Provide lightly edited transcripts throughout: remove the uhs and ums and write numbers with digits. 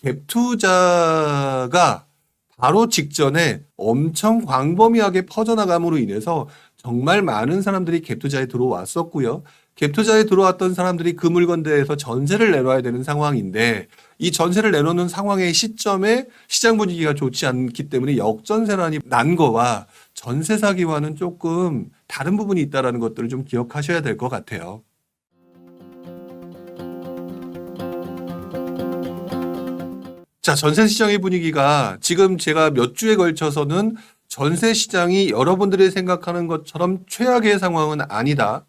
갭 투자가 바로 직전에 엄청 광범위하게 퍼져나감으로 인해서 정말 많은 사람들이 갭 투자에 들어왔었고요. 갭 투자에 들어왔던 사람들이 그 물건대에서 전세를 내놔야 되는 상황인데 이 전세를 내놓는 상황의 시점에 시장 분위기가 좋지 않기 때문에 역전세란이 난 거와 전세 사기와는 조금 다른 부분이 있다는 것들을 좀 기억하셔야 될 것 같아요. 자, 전세 시장의 분위기가 지금 제가 몇 주에 걸쳐서는 전세 시장이 여러분들이 생각하는 것처럼 최악의 상황은 아니다.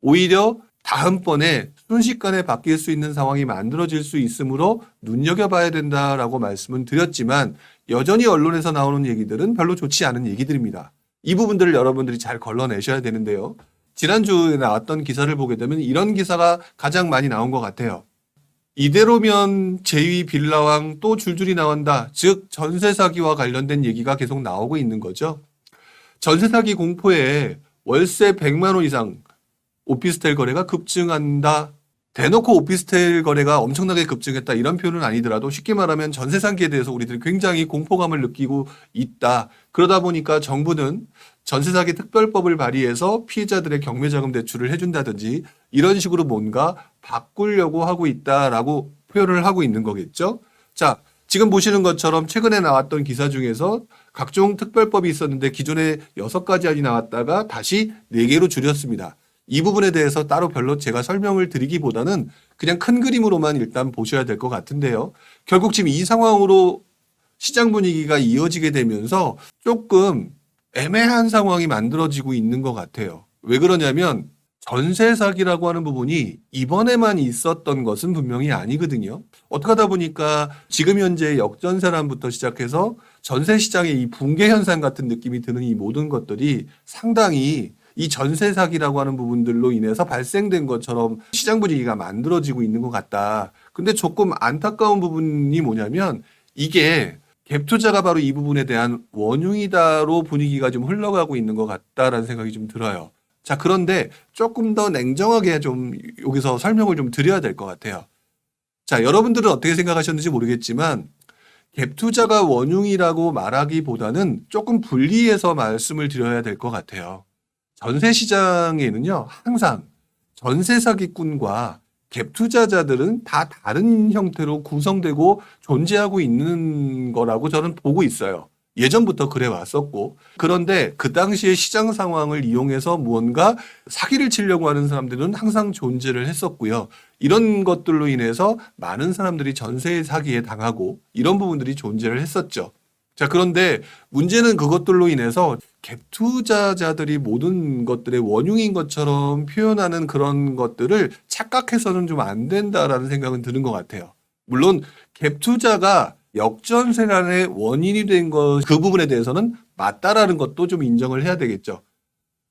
오히려 다음번에 순식간에 바뀔 수 있는 상황이 만들어질 수 있으므로 눈여겨봐야 된다라고 말씀은 드렸지만 여전히 언론에서 나오는 얘기들은 별로 좋지 않은 얘기들입니다. 이 부분들을 여러분들이 잘 걸러내셔야 되는데요. 지난주에 나왔던 기사를 보게 되면 이런 기사가 가장 많이 나온 것 같아요. 이대로면 제2 빌라왕 또 줄줄이 나온다. 즉 전세 사기와 관련된 얘기가 계속 나오고 있는 거죠. 전세 사기 공포에 월세 100만 원 이상 오피스텔 거래가 급증한다. 대놓고 오피스텔 거래가 엄청나게 급증했다. 이런 표현은 아니더라도 쉽게 말하면 전세 사기에 대해서 우리들이 굉장히 공포감을 느끼고 있다. 그러다 보니까 정부는 전세 사기 특별법을 발의해서 피해자들의 경매자금 대출을 해준다든지 이런 식으로 뭔가 바꾸려고 하고 있다라고 표현을 하고 있는 거겠죠. 자, 지금 보시는 것처럼 최근에 나왔던 기사 중에서 각종 특별법이 있었는데 기존에 6가지 나왔다가 다시 4개로 줄였습니다. 이 부분에 대해서 따로 별로 제가 설명을 드리기보다는 그냥 큰 그림으로만 일단 보셔야 될 것 같은데요. 결국 지금 이 상황으로 시장 분위기가 이어지게 되면서 조금 애매한 상황이 만들어지고 있는 것 같아요. 왜 그러냐면 전세 사기라고 하는 부분이 이번에만 있었던 것은 분명히 아니거든요. 어떻게 하다 보니까 지금 현재 역전세란부터 시작해서 전세 시장의 이 붕괴 현상 같은 느낌이 드는 이 모든 것들이 상당히 이 전세 사기라고 하는 부분들로 인해서 발생된 것처럼 시장 분위기가 만들어지고 있는 것 같다. 근데 조금 안타까운 부분이 뭐냐면 이게 갭 투자가 바로 이 부분에 대한 원흉이다로 분위기가 좀 흘러가고 있는 것 같다라는 생각이 좀 들어요. 자, 그런데 조금 더 냉정하게 좀 여기서 설명을 좀 드려야 될 것 같아요. 자, 여러분들은 어떻게 생각하셨는지 모르겠지만 갭 투자가 원흉이라고 말하기보다는 조금 분리해서 말씀을 드려야 될 것 같아요. 전세 시장에는요, 항상 전세 사기꾼과 갭 투자자들은 다 다른 형태로 구성되고 존재하고 있는 거라고 저는 보고 있어요. 예전부터 그래 왔었고. 그런데 그 당시의 시장 상황을 이용해서 무언가 사기를 치려고 하는 사람들은 항상 존재를 했었고요. 이런 것들로 인해서 많은 사람들이 전세 사기에 당하고 이런 부분들이 존재를 했었죠. 자, 그런데 문제는 그것들로 인해서 갭 투자자들이 모든 것들의 원흉인 것처럼 표현하는 그런 것들을 착각해서는 좀 안 된다라는 생각은 드는 것 같아요. 물론 갭 투자가 역전세란의 원인이 된 것, 그 부분에 대해서는 맞다라는 것도 좀 인정을 해야 되겠죠.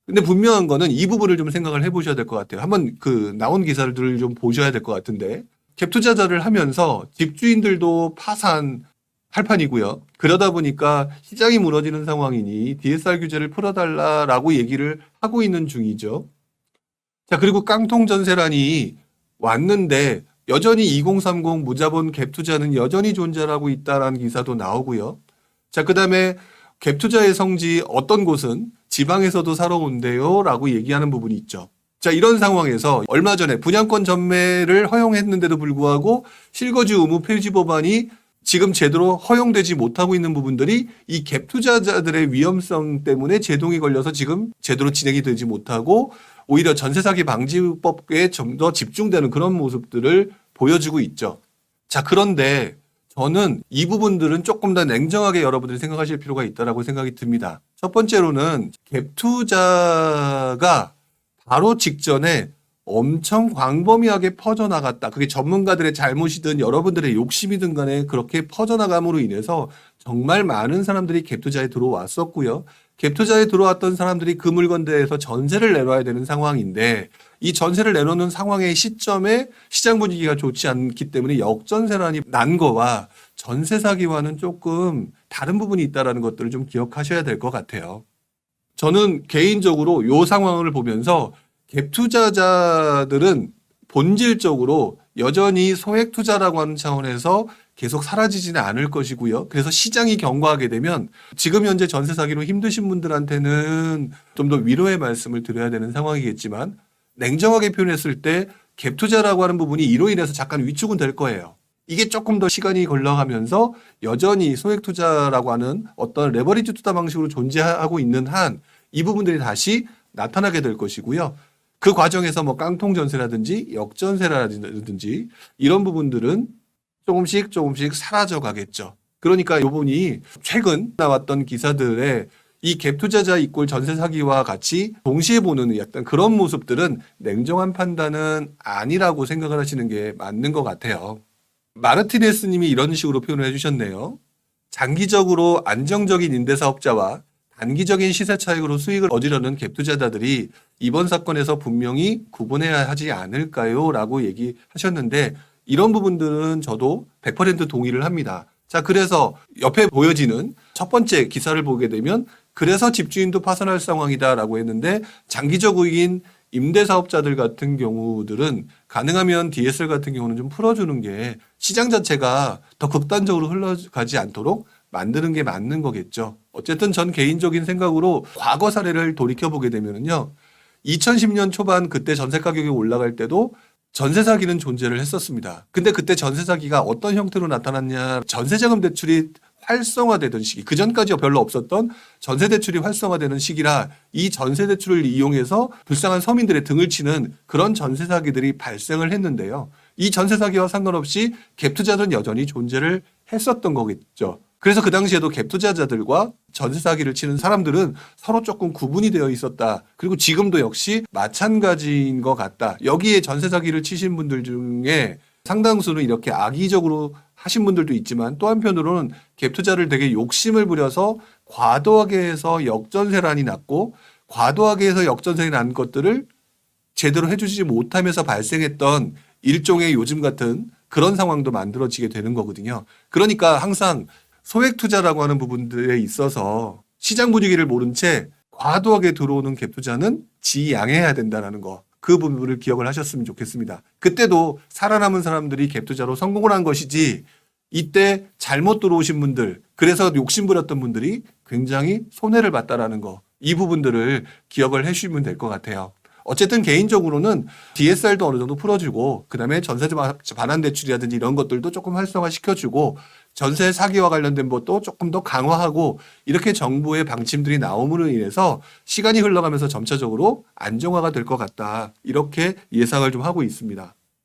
근데 분명한 거는 이 부분을 좀 생각을 해보셔야 될 것 같아요. 한번 그 나온 기사들을 좀 보셔야 될 것 같은데 갭 투자자를 하면서 집주인들도 파산할 판이고요. 그러다 보니까 시장이 무너지는 상황이니 DSR 규제를 풀어달라라고 얘기를 하고 있는 중이죠. 자, 그리고 깡통 전세란이 왔는데 여전히 2030 무자본 갭 투자는 여전히 존재하고 있다라는 기사도 나오고요. 자, 그다음에 갭 투자의 성지 어떤 곳은 지방에서도 사러 온대요라고 얘기하는 부분이 있죠. 자, 이런 상황에서 얼마 전에 분양권 전매를 허용했는데도 불구하고 실거주 의무 폐지 법안이 지금 제대로 허용되지 못하고 있는 부분들이 이 갭 투자자들의 위험성 때문에 제동이 걸려서 지금 제대로 진행이 되지 못하고 오히려 전세 사기 방지법에 좀 더 집중되는 그런 모습들을 보여주고 있죠. 자, 그런데 저는 이 부분들은 조금 더 냉정하게 여러분들이 생각하실 필요가 있다고 생각이 듭니다. 첫 번째로는 갭 투자가 바로 직전에 엄청 광범위하게 퍼져나갔다. 그게 전문가들의 잘못이든 여러분들의 욕심이든 간에 그렇게 퍼져나감으로 인해서 정말 많은 사람들이 갭 투자에 들어왔었고요. 갭 투자에 들어왔던 사람들이 그 물건대에서 전세를 내놔야 되는 상황인데 이 전세를 내놓는 상황의 시점에 시장 분위기가 좋지 않기 때문에 역전세란이 난 거와 전세 사기와는 조금 다른 부분이 있다는 것들을 좀 기억하셔야 될 것 같아요. 저는 개인적으로 이 상황을 보면서 갭 투자자들은 본질적으로 여전히 소액 투자라고 하는 차원에서 계속 사라지지는 않을 것이고요. 그래서 시장이 견고하게 되면 지금 현재 전세 사기로 힘드신 분들한테는 좀 더 위로의 말씀을 드려야 되는 상황이겠지만 냉정하게 표현했을 때 갭 투자라고 하는 부분이 이로 인해서 잠깐 위축은 될 거예요. 이게 조금 더 시간이 걸러가면서 여전히 소액 투자라고 하는 어떤 레버리지 투자 방식으로 존재하고 있는 한 이 부분들이 다시 나타나게 될 것이고요. 그 과정에서 뭐 깡통 전세라든지 역전세라든지 이런 부분들은 조금씩 사라져 가겠죠. 그러니까 이분이 최근 나왔던 기사들의 이 갭 투자자 이꼴 전세 사기와 같이 동시에 보는 약간 그런 모습들은 냉정한 판단은 아니라고 생각을 하시는 게 맞는 것 같아요. 마르티네스 님이 이런 식으로 표현을 해주셨네요. 장기적으로 안정적인 임대사업자와 단기적인 시세 차익으로 수익을 얻으려는 갭 투자자들이 이번 사건에서 분명히 구분해야 하지 않을까요? 라고 얘기하셨는데 이런 부분들은 저도 100% 동의를 합니다. 자, 그래서 옆에 보여지는 첫 번째 기사를 보게 되면 그래서 집주인도 파산할 상황이다라고 했는데 장기적인 임대사업자들 같은 경우들은 가능하면 DSR 같은 경우는 좀 풀어주는 게 시장 자체가 더 극단적으로 흘러가지 않도록 만드는 게 맞는 거겠죠. 어쨌든 전 개인적인 생각으로 과거 사례를 돌이켜보게 되면요. 2010년 초반 그때 전세 가격이 올라갈 때도 전세 사기는 존재를 했었습니다. 근데 그때 전세 사기가 어떤 형태로 나타났냐. 전세자금 대출이 활성화되던 시기, 그 전까지 별로 없었던 전세 대출이 활성화되는 시기라 이 전세 대출을 이용해서 불쌍한 서민들의 등을 치는 그런 전세 사기들이 발생을 했는데요. 이 전세 사기와 상관없이 갭 투자들은 여전히 존재를 했었던 거겠죠. 그래서 그 당시에도 갭 투자자들과 전세 사기를 치는 사람들은 서로 조금 구분이 되어 있었다. 그리고 지금도 역시 마찬가지인 것 같다. 여기에 전세 사기를 치신 분들 중에 상당수는 이렇게 악의적으로 하신 분들도 있지만 또 한편으로는 갭 투자를 되게 욕심을 부려서 과도하게 해서 역전세란이 났고 과도하게 해서 역전세가 난 것들을 제대로 해주지 못하면서 발생했던 일종의 요즘 같은 그런 상황도 만들어지게 되는 거거든요. 그러니까 항상 소액 투자라고 하는 부분들에 있어서 시장 분위기를 모른 채 과도하게 들어오는 갭 투자는 지양해야 된다는 거. 그 부분을 기억을 하셨으면 좋겠습니다. 그때도 살아남은 사람들이 갭 투자로 성공을 한 것이지 이때 잘못 들어오신 분들, 그래서 욕심부렸던 분들이 굉장히 손해를 봤다라는 거. 이 부분들을 기억을 해주시면 될 것 같아요. 어쨌든 개인적으로는 DSR도 어느 정도 풀어주고 그다음에 전세 반환 대출이라든지 이런 것들도 조금 활성화시켜주고 전세 사기와 관련된 것도 조금 더 강화하고 이렇게 정부의 방침들이 나옴으로 인해서 시간이 흘러가면서 점차적으로 안정화가 될 것 같다. 이렇게 예상을 좀 하고 있습니다.